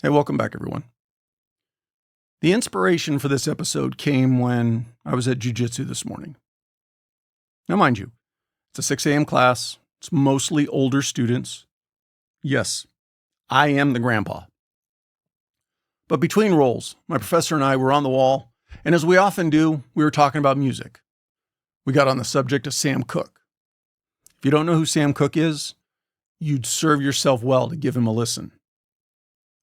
Hey, welcome back, everyone. The inspiration for this episode came when I was at jiu-jitsu this morning. Now, mind you, it's a 6 a.m. class. It's mostly older students. Yes, I am the grandpa. But between rolls, my professor and I were on the wall, and as we often do, we were talking about music. We got on the subject of Sam Cooke. If you don't know who Sam Cooke is, you'd serve yourself well to give him a listen.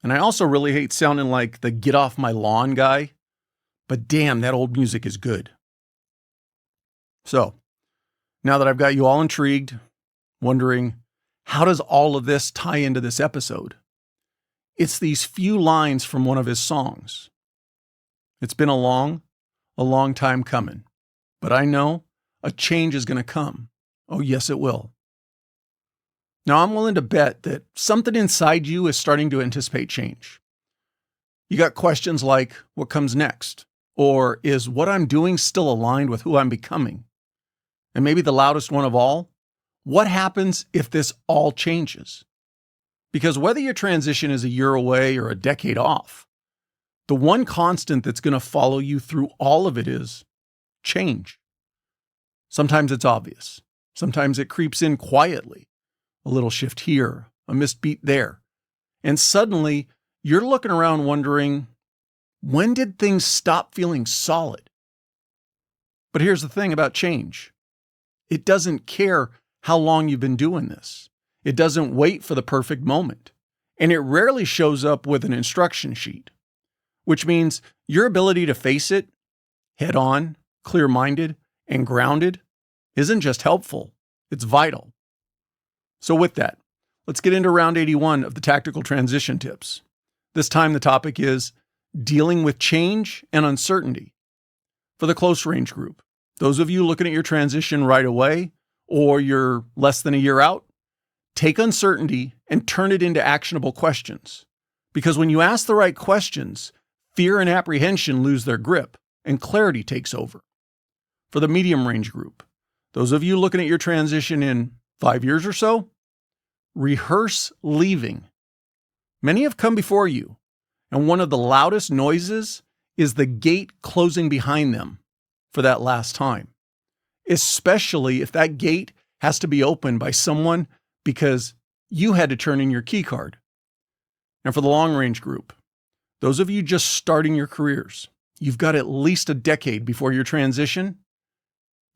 And I also really hate sounding like the get off my lawn guy, but damn, that old music is good. So, now that I've got you all intrigued, wondering, how does all of this tie into this episode? It's these few lines from one of his songs. It's been a long time coming, but I know a change is going to come. Oh, yes, it will. Now, I'm willing to bet that something inside you is starting to anticipate change. You got questions like, what comes next? Or is what I'm doing still aligned with who I'm becoming? And maybe the loudest one of all, what happens if this all changes? Because whether your transition is a year away or a decade off, the one constant that's going to follow you through all of it is change. Sometimes it's obvious. Sometimes it creeps in quietly. A little shift here, a missed beat there. And suddenly, you're looking around wondering, when did things stop feeling solid? But here's the thing about change. It doesn't care how long you've been doing this. It doesn't wait for the perfect moment. And it rarely shows up with an instruction sheet, which means your ability to face it head on, clear-minded, and grounded isn't just helpful, it's vital. So with that, let's get into round 81 of the Tactical Transition Tips. This time the topic is dealing with change and uncertainty. For the close range group, those of you looking at your transition right away, or you're less than a year out, take uncertainty and turn it into actionable questions. Because when you ask the right questions, fear and apprehension lose their grip and clarity takes over. For the medium range group, those of you looking at your transition in 5 years or so, rehearse leaving. Many have come before you, and one of the loudest noises is the gate closing behind them for that last time, especially if that gate has to be opened by someone because you had to turn in your key card. And for the long range group, those of you just starting your careers, you've got at least a decade before your transition.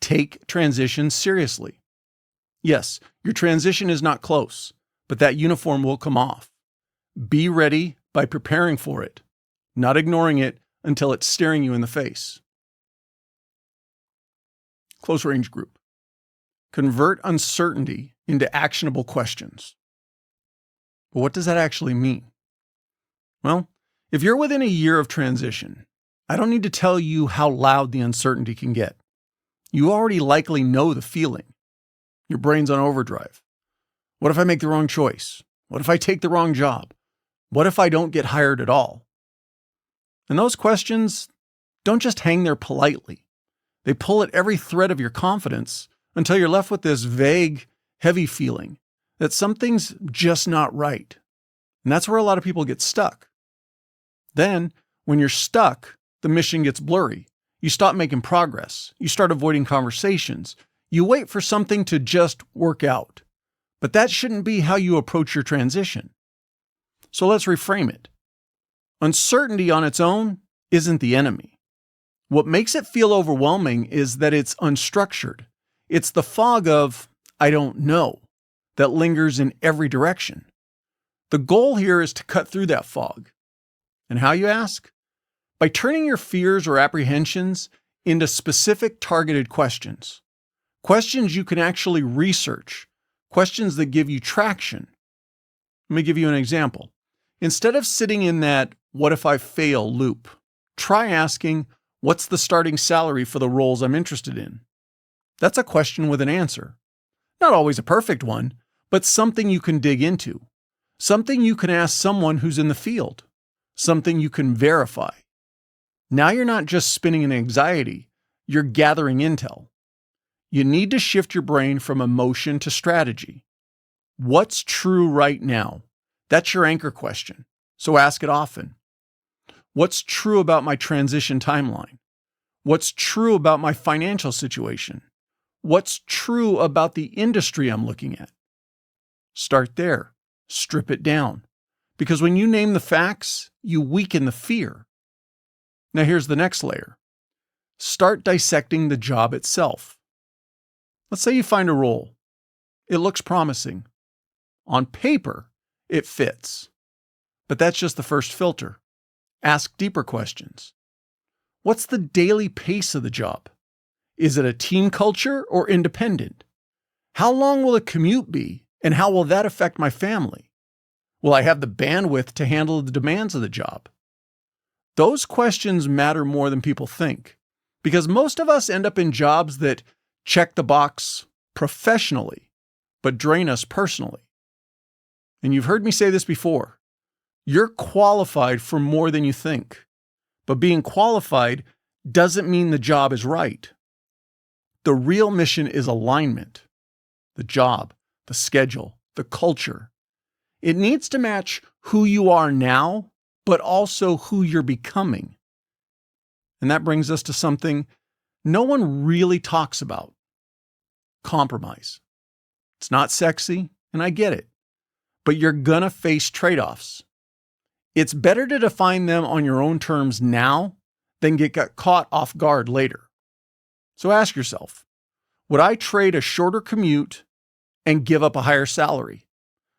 Take transition seriously. Yes, your transition is not close, but that uniform will come off. Be ready by preparing for it, not ignoring it until it's staring you in the face. Close range group. Convert uncertainty into actionable questions. But what does that actually mean? Well, if you're within a year of transition, I don't need to tell you how loud the uncertainty can get. You already likely know the feeling. Your brain's on overdrive. What if I make the wrong choice? What if I take the wrong job? What if I don't get hired at all? And those questions don't just hang there politely. They pull at every thread of your confidence until you're left with this vague, heavy feeling that something's just not right. And that's where a lot of people get stuck. Then, when you're stuck, the mission gets blurry. You stop making progress. You start avoiding conversations. You wait for something to just work out. But that shouldn't be how you approach your transition. So let's reframe it. Uncertainty on its own isn't the enemy. What makes it feel overwhelming is that it's unstructured. It's the fog of, I don't know, that lingers in every direction. The goal here is to cut through that fog. And how, you ask? By turning your fears or apprehensions into specific targeted questions. Questions you can actually research. Questions that give you traction. Let me give you an example. Instead of sitting in that what if I fail loop, try asking, what's the starting salary for the roles I'm interested in? That's a question with an answer. Not always a perfect one, but something you can dig into. Something you can ask someone who's in the field. Something you can verify. Now you're not just spinning in anxiety, you're gathering intel. You need to shift your brain from emotion to strategy. What's true right now? That's your anchor question. so ask it often. What's true about my transition timeline? What's true about my financial situation? What's true about the industry I'm looking at? Start there. Strip it down. Because when you name the facts, you weaken the fear. Now here's the next layer. Start dissecting the job itself. Let's say you find a role. It looks promising. On paper, it fits. But that's just the first filter. Ask deeper questions. What's the daily pace of the job? Is it a team culture or independent? How long will the commute be, and how will that affect my family? Will I have the bandwidth to handle the demands of the job? Those questions matter more than people think, because most of us end up in jobs that check the box professionally, but drain us personally. And you've heard me say this before. You're qualified for more than you think, but being qualified doesn't mean the job is right. The real mission is alignment. The job, the schedule, the culture. It needs to match who you are now, but also who you're becoming. And that brings us to something no one really talks about. Compromise. It's not sexy, and I get it, but you're gonna face trade-offs. It's better to define them on your own terms now than get caught off guard later. So ask yourself, would I trade a shorter commute and give up a higher salary?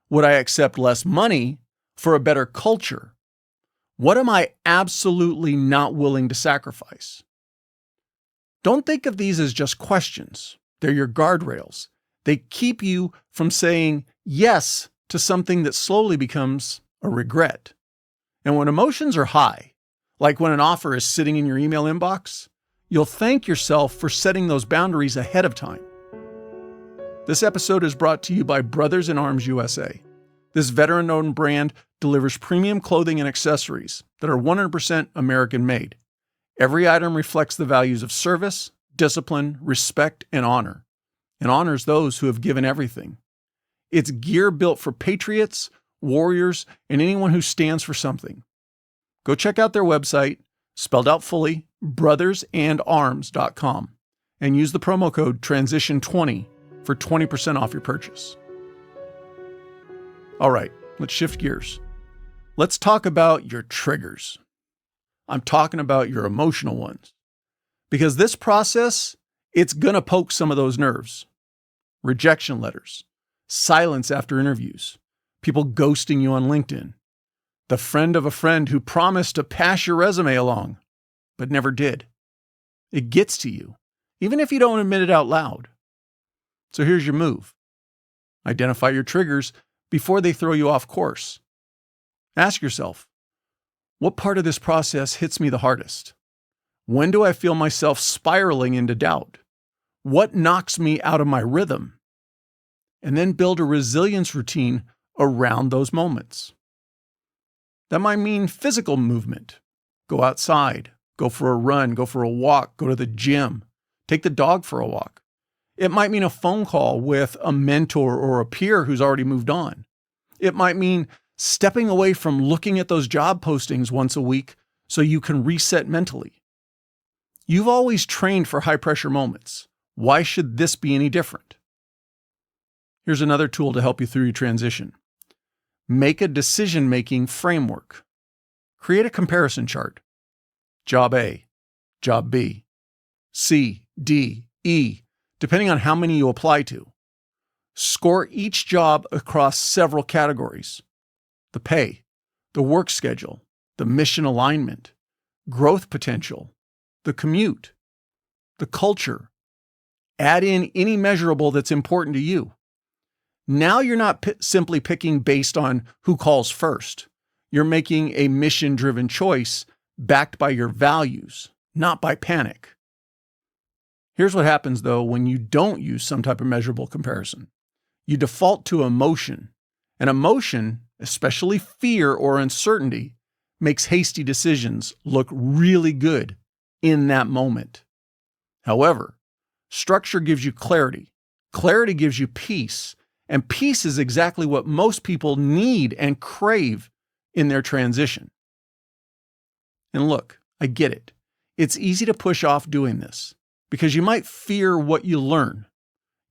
Would I accept less money for a better culture? What am I absolutely not willing to sacrifice? Don't think of these as just questions. They're your guardrails. They keep you from saying yes to something that slowly becomes a regret. And when emotions are high, like when an offer is sitting in your email inbox, you'll thank yourself for setting those boundaries ahead of time. This episode is brought to you by Brothers in Arms USA. This veteran-owned brand delivers premium clothing and accessories that are 100% American-made. Every item reflects the values of service, discipline, respect, and honors those who have given everything. It's gear built for patriots, warriors, and anyone who stands for something. Go check out their website, spelled out fully, brothersandarms.com, and use the promo code TRANSITION20 for 20% off your purchase. All right, let's shift gears. Let's talk about your triggers. I'm talking about your emotional ones. Because this process, it's gonna poke some of those nerves. Rejection letters, silence after interviews, people ghosting you on LinkedIn, the friend of a friend who promised to pass your resume along, but never did. It gets to you, even if you don't admit it out loud. So here's your move. Identify your triggers before they throw you off course. Ask yourself, what part of this process hits me the hardest? When do I feel myself spiraling into doubt? What knocks me out of my rhythm? And then build a resilience routine around those moments. That might mean physical movement. Go outside, go for a run, go for a walk, go to the gym, take the dog for a walk. It might mean a phone call with a mentor or a peer who's already moved on. It might mean stepping away from looking at those job postings once a week so you can reset mentally. You've always trained for high-pressure moments. Why should this be any different? Here's another tool to help you through your transition. Make a decision-making framework. Create a comparison chart. Job A, Job B, C, D, E, depending on how many you apply to. Score each job across several categories: the pay, the work schedule, the mission alignment, growth potential, the commute, the culture. Add in any measurable that's important to you. Now you're not simply picking based on who calls first. You're making a mission-driven choice backed by your values, not by panic. Here's what happens, though, when you don't use some type of measurable comparison. You default to emotion. And emotion, especially fear or uncertainty, makes hasty decisions look really good in that moment. However, structure gives you clarity. Clarity gives you peace. And peace is exactly what most people need and crave in their transition. And look, I get it. It's easy to push off doing this because you might fear what you learn.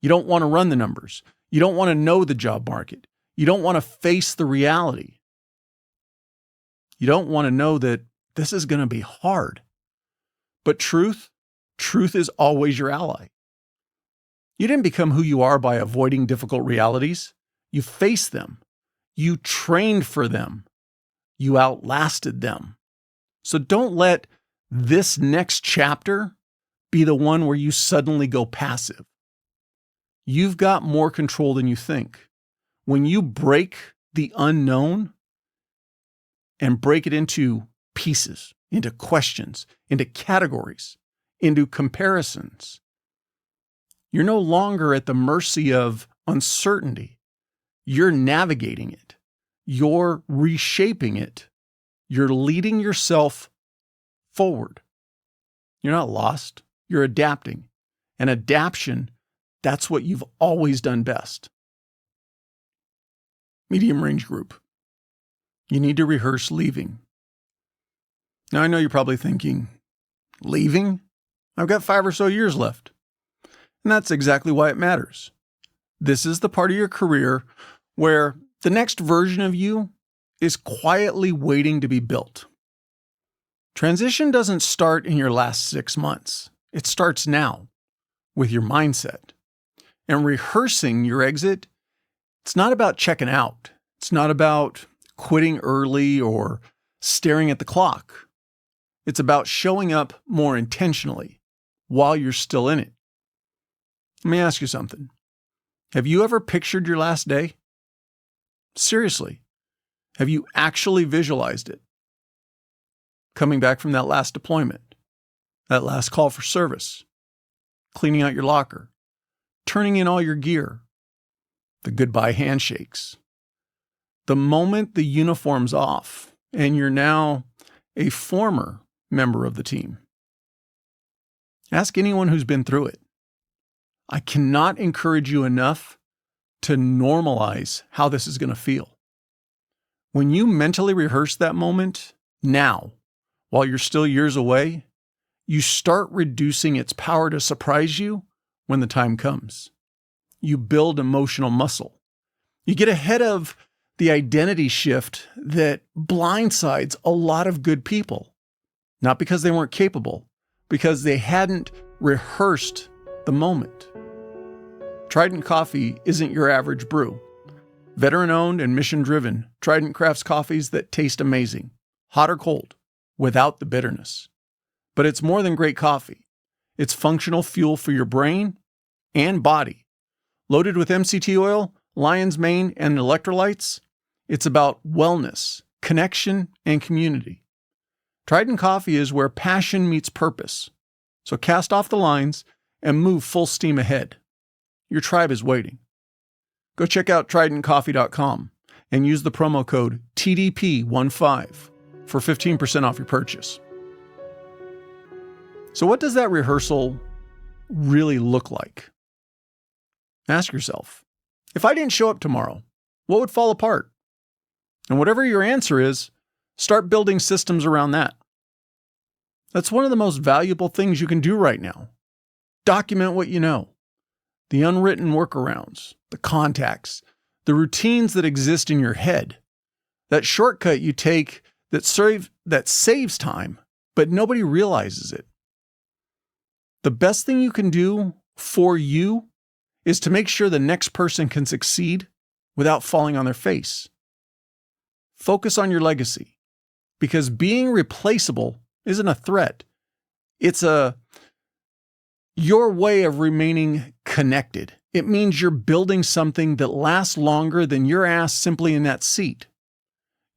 You don't want to run the numbers. You don't want to know the job market. You don't want to face the reality. You don't want to know that this is going to be hard. But truth is always your ally. You didn't become who you are by avoiding difficult realities. You faced them. You trained for them. You outlasted them. So don't let this next chapter be the one where you suddenly go passive. You've got more control than you think. When you break the unknown and break it into pieces, into questions, into categories, into comparisons, you're no longer at the mercy of uncertainty. You're navigating it. You're reshaping it. You're leading yourself forward. You're not lost. You're adapting. And adaptation, that's what you've always done best. Medium range group. You need to rehearse leaving. Now, I know you're probably thinking, leaving? I've got 5 or so years left. And that's exactly why it matters. This is the part of your career where the next version of you is quietly waiting to be built. Transition doesn't start in your last 6 months. It starts now with your mindset. And rehearsing your exit, it's not about checking out. It's not about quitting early or staring at the clock. It's about showing up more intentionally while you're still in it. Let me ask you something. Have you ever pictured your last day? Seriously, have you actually visualized it? Coming back from that last deployment, that last call for service, cleaning out your locker, turning in all your gear, the goodbye handshakes. The moment the uniform's off and you're now a former member of the team. Ask anyone who's been through it. I cannot encourage you enough to normalize how this is going to feel. When you mentally rehearse that moment now, while you're still years away, you start reducing its power to surprise you when the time comes. You build emotional muscle. You get ahead of the identity shift that blindsides a lot of good people. Not because they weren't capable, because they hadn't rehearsed the moment. Trident Coffee isn't your average brew. Veteran-owned and mission-driven, Trident crafts coffees that taste amazing, hot or cold, without the bitterness. But it's more than great coffee. It's functional fuel for your brain and body. Loaded with MCT oil, lion's mane, and electrolytes, it's about wellness, connection, and community. Trident Coffee is where passion meets purpose. So cast off the lines and move full steam ahead. Your tribe is waiting. Go check out tridentcoffee.com and use the promo code TDP15 for 15% off your purchase. So what does that rehearsal really look like? Ask yourself, if I didn't show up tomorrow, what would fall apart? And whatever your answer is, start building systems around that. That's one of the most valuable things you can do right now. Document what you know. The unwritten workarounds, the contacts, the routines that exist in your head. That shortcut you take that saves time, but nobody realizes it. The best thing you can do for you is to make sure the next person can succeed without falling on their face. Focus on your legacy, because being replaceable isn't a threat. It's your way of remaining connected. It means you're building something that lasts longer than your ass simply in that seat.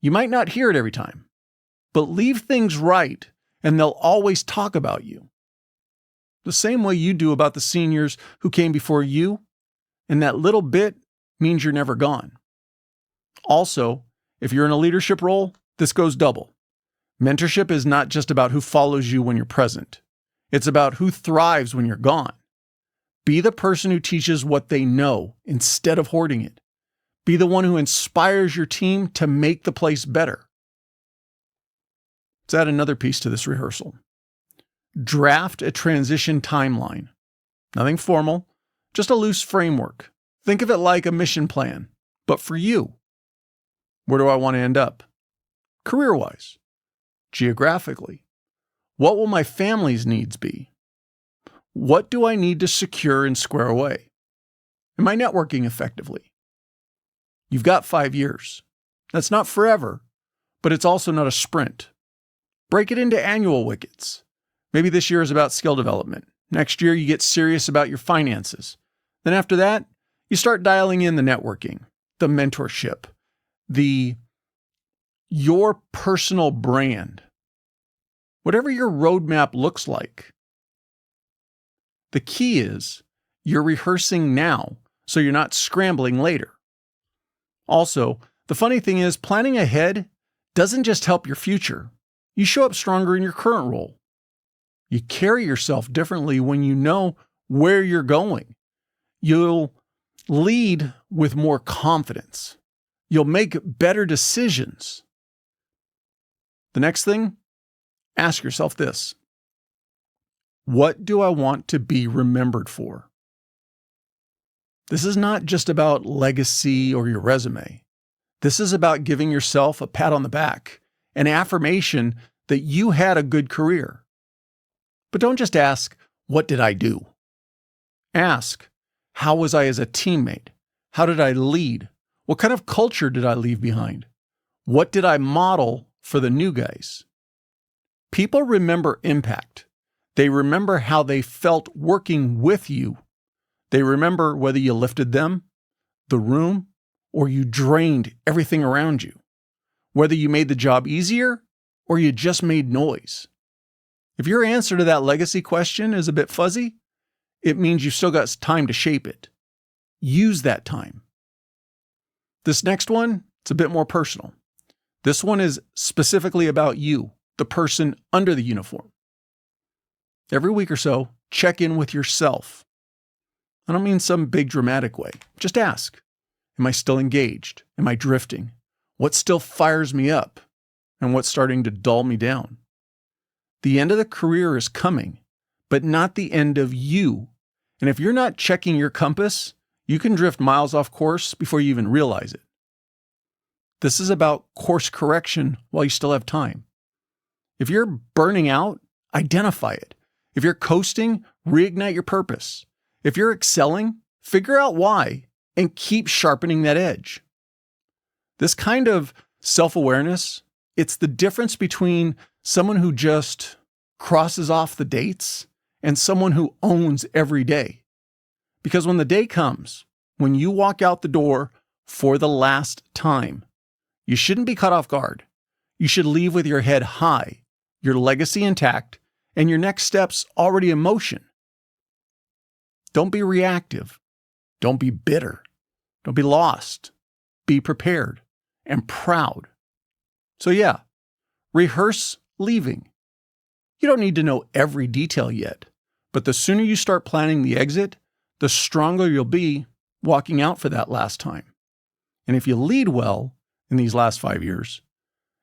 You might not hear it every time, but leave things right and they'll always talk about you. The same way you do about the seniors who came before you, and that little bit means you're never gone. Also, if you're in a leadership role, this goes double. Mentorship is not just about who follows you when you're present. It's about who thrives when you're gone. Be the person who teaches what they know instead of hoarding it. Be the one who inspires your team to make the place better. Let's add another piece to this rehearsal. Draft a transition timeline. Nothing formal, just a loose framework. Think of it like a mission plan, but for you. Where do I want to end up? Career-wise. Geographically. What will my family's needs be? What do I need to secure and square away? Am I networking effectively? You've got 5 years. That's not forever, but it's also not a sprint. Break it into annual wickets. Maybe this year is about skill development. Next year, you get serious about your finances. Then after that, you start dialing in the networking, the mentorship, your personal brand. Whatever your roadmap looks like. The key is you're rehearsing now, so you're not scrambling later. Also, the funny thing is planning ahead doesn't just help your future. You show up stronger in your current role. You carry yourself differently when you know where you're going. You'll lead with more confidence. You'll make better decisions. The next thing, ask yourself this. What do I want to be remembered for? This is not just about legacy or your resume. This is about giving yourself a pat on the back, an affirmation that you had a good career. But don't just ask, what did I do? Ask, how was I as a teammate? How did I lead? What kind of culture did I leave behind? What did I model for the new guys? People remember impact. They remember how they felt working with you. They remember whether you lifted them, the room, or you drained everything around you. Whether you made the job easier or you just made noise. If your answer to that legacy question is a bit fuzzy, it means you've still got time to shape it. Use that time. This next one, it's a bit more personal. This one is specifically about you, the person under the uniform. Every week or so, check in with yourself. I don't mean some big dramatic way. Just ask, am I still engaged? Am I drifting? What still fires me up? And what's starting to dull me down? The end of the career is coming, but not the end of you. And if you're not checking your compass, you can drift miles off course before you even realize it. This is about course correction while you still have time. If you're burning out, identify it. If you're coasting, reignite your purpose. If you're excelling, figure out why and keep sharpening that edge. This kind of self-awareness, it's the difference between someone who just crosses off the dates and someone who owns every day. Because when the day comes, when you walk out the door for the last time, you shouldn't be caught off guard. You should leave with your head high, your legacy intact, and your next steps already in motion. Don't be reactive. Don't be bitter. Don't be lost. Be prepared and proud. So yeah, rehearse leaving. You don't need to know every detail yet, but the sooner you start planning the exit, the stronger you'll be walking out for that last time. And if you lead well in these last 5 years,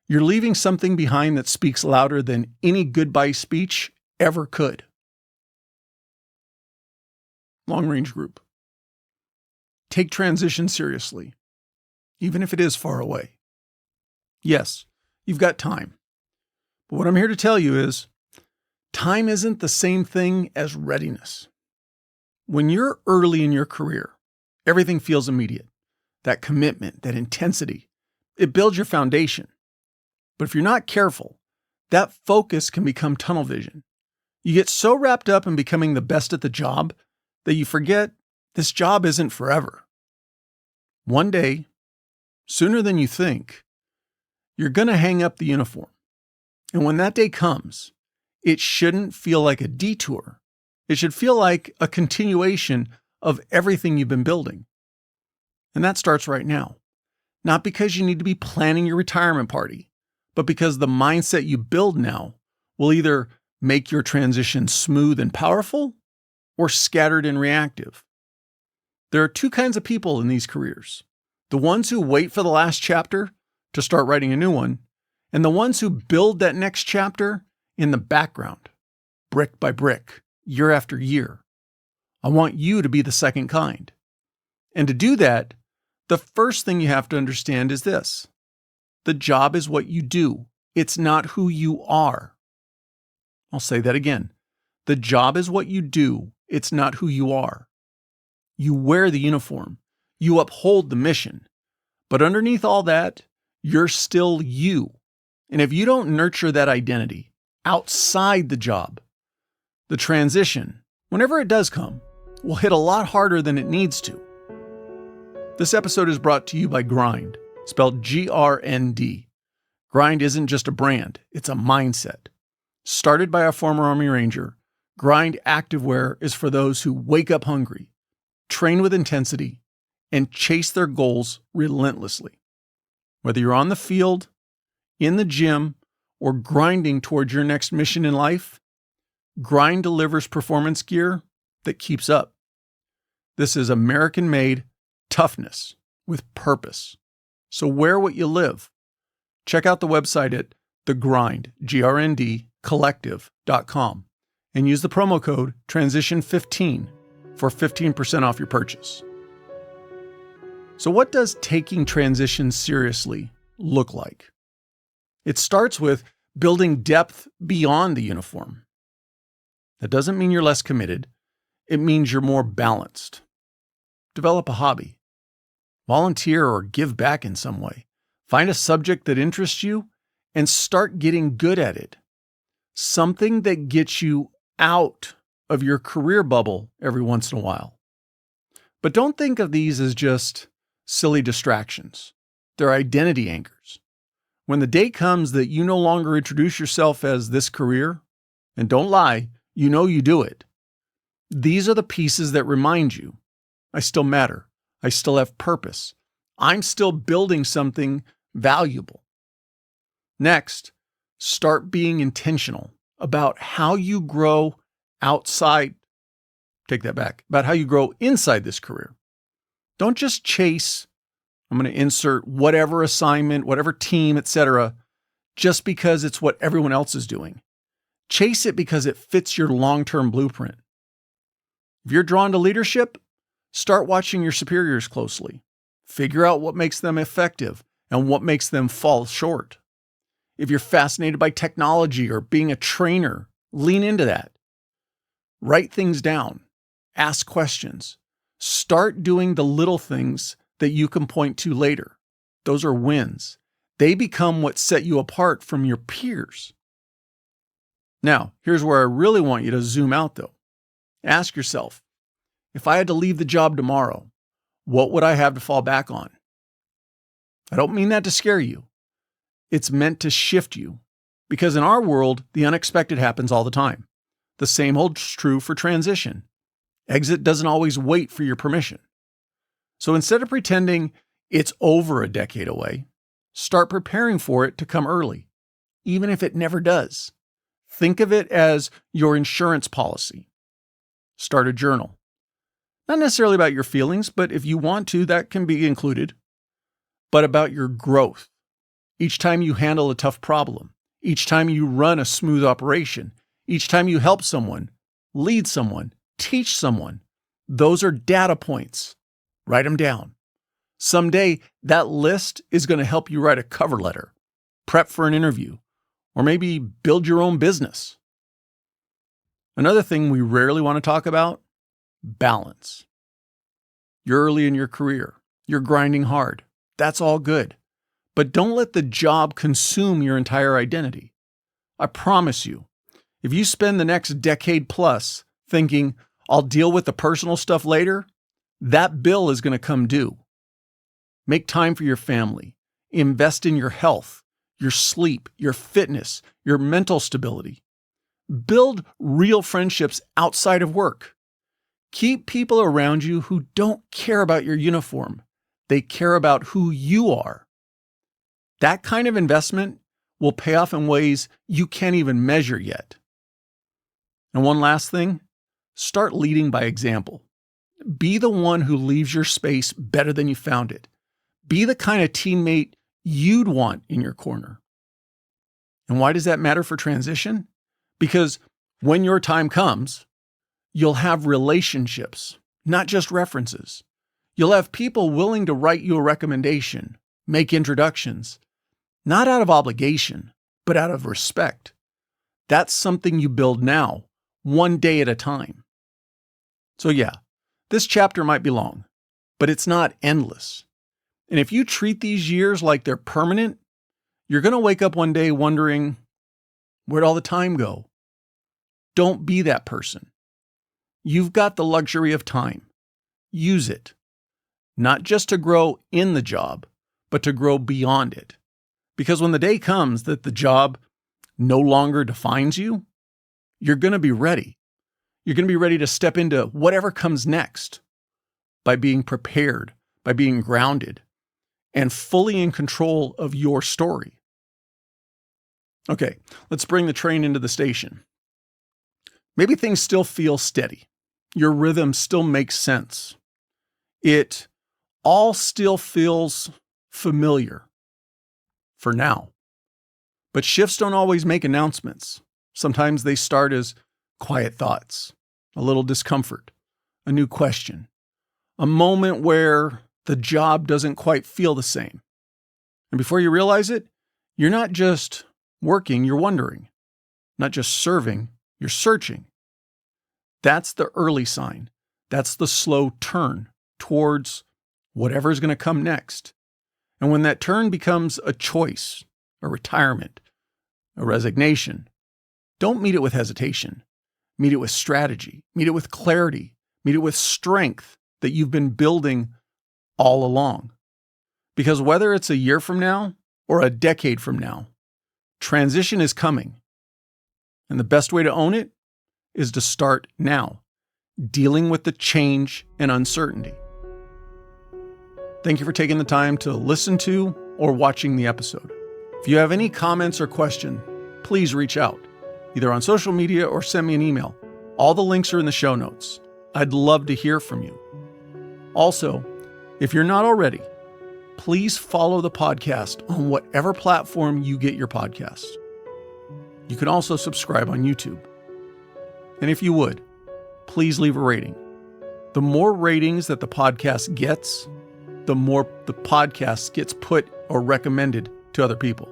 you're leaving something behind that speaks louder than any goodbye speech ever could. Long-range group. Take transition seriously, even if it is far away. Yes, you've got time. But what I'm here to tell you is, time isn't the same thing as readiness. When you're early in your career, everything feels immediate. That commitment, that intensity, it builds your foundation. But if you're not careful, that focus can become tunnel vision. You get so wrapped up in becoming the best at the job that you forget this job isn't forever. One day, sooner than you think, you're going to hang up the uniform. And when that day comes, it shouldn't feel like a detour. It should feel like a continuation of everything you've been building. And that starts right now. Not because you need to be planning your retirement party, but because the mindset you build now will either make your transition smooth and powerful or scattered and reactive. There are two kinds of people in these careers. The ones who wait for the last chapter to start writing a new one, and the ones who build that next chapter in the background, brick by brick, year after year. I want you to be the second kind. And to do that, the first thing you have to understand is this. The job is what you do. It's not who you are. I'll say that again. The job is what you do. It's not who you are. You wear the uniform. You uphold the mission. But underneath all that, you're still you. And if you don't nurture that identity outside the job, the transition, whenever it does come, will hit a lot harder than it needs to. This episode is brought to you by Grind, spelled GRND. Grind isn't just a brand, it's a mindset. Started by a former Army Ranger, Grind Activewear is for those who wake up hungry, train with intensity, and chase their goals relentlessly. Whether you're on the field, in the gym, or grinding towards your next mission in life, Grind delivers performance gear that keeps up. This is American-made toughness with purpose. So wear what you live. Check out the website at thegrind, GRND, collective.com and use the promo code TRANSITION15 for 15% off your purchase. So what does taking transition seriously look like? It starts with building depth beyond the uniform. That doesn't mean you're less committed. It means you're more balanced. Develop a hobby. Volunteer or give back in some way. Find a subject that interests you and start getting good at it. Something that gets you out of your career bubble every once in a while. But don't think of these as just silly distractions. They're identity anchors. When the day comes that you no longer introduce yourself as this career, and don't lie, you know you do it. These are the pieces that remind you, I still matter. I still have purpose. I'm still building something valuable. Next, start being intentional about how you grow outside. Take that back. About how you grow inside this career. Don't just chase, I'm going to insert whatever assignment, whatever team, etc., just because it's what everyone else is doing. Chase it because it fits your long-term blueprint. If you're drawn to leadership, start watching your superiors closely. Figure out what makes them effective and what makes them fall short. If you're fascinated by technology or being a trainer, lean into that. Write things down. Ask questions. Start doing the little things that you can point to later. Those are wins. They become what set you apart from your peers. Now, here's where I really want you to zoom out though. Ask yourself, if I had to leave the job tomorrow, what would I have to fall back on? I don't mean that to scare you. It's meant to shift you. Because in our world, the unexpected happens all the time. The same holds true for transition. Exit doesn't always wait for your permission. So instead of pretending it's over a decade away, start preparing for it to come early, even if it never does. Think of it as your insurance policy. Start a journal. Not necessarily about your feelings, but if you want to, that can be included. But about your growth. Each time you handle a tough problem, each time you run a smooth operation, each time you help someone, lead someone, teach someone, those are data points. Write them down. Someday, that list is going to help you write a cover letter, prep for an interview, or maybe build your own business. Another thing we rarely want to talk about, balance. You're early in your career. You're grinding hard. That's all good. But don't let the job consume your entire identity. I promise you, if you spend the next decade plus thinking, I'll deal with the personal stuff later, that bill is going to come due. Make time for your family. Invest in your health, your sleep, your fitness, your mental stability. Build real friendships outside of work. Keep people around you who don't care about your uniform. They care about who you are. That kind of investment will pay off in ways you can't even measure yet. And one last thing, start leading by example. Be the one who leaves your space better than you found it. Be the kind of teammate you'd want in your corner. And why does that matter for transition? Because when your time comes, you'll have relationships, not just references. You'll have people willing to write you a recommendation, make introductions, not out of obligation, but out of respect. That's something you build now, one day at a time. So yeah, this chapter might be long, but it's not endless. And if you treat these years like they're permanent, you're going to wake up one day wondering, where'd all the time go? Don't be that person. You've got the luxury of time. Use it. Not just to grow in the job, but to grow beyond it. Because when the day comes that the job no longer defines you, you're going to be ready. You're going to be ready to step into whatever comes next by being prepared, by being grounded, and fully in control of your story. Okay, let's bring the train into the station. Maybe things still feel steady. Your rhythm still makes sense. It all still feels familiar for now. But shifts don't always make announcements. Sometimes they start as quiet thoughts, a little discomfort, a new question, a moment where the job doesn't quite feel the same. And before you realize it, you're not just working, you're wondering. Not just serving, you're searching. That's the early sign. That's the slow turn towards whatever's going to come next. And when that turn becomes a choice, a retirement, a resignation, don't meet it with hesitation. Meet it with strategy. Meet it with clarity. Meet it with strength that you've been building all along. Because whether it's a year from now or a decade from now, transition is coming. And the best way to own it is to start now, dealing with the change and uncertainty. Thank you for taking the time to listen to or watching the episode. If you have any comments or question, please reach out, either on social media or send me an email. All the links are in the show notes. I'd love to hear from you. Also, if you're not already, please follow the podcast on whatever platform you get your podcast. You can also subscribe on YouTube. And if you would, please leave a rating. The more ratings that the podcast gets, the more the podcast gets put or recommended to other people.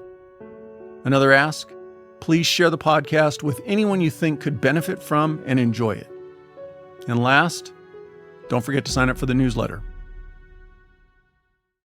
Another ask, please share the podcast with anyone you think could benefit from and enjoy it. And last, don't forget to sign up for the newsletter.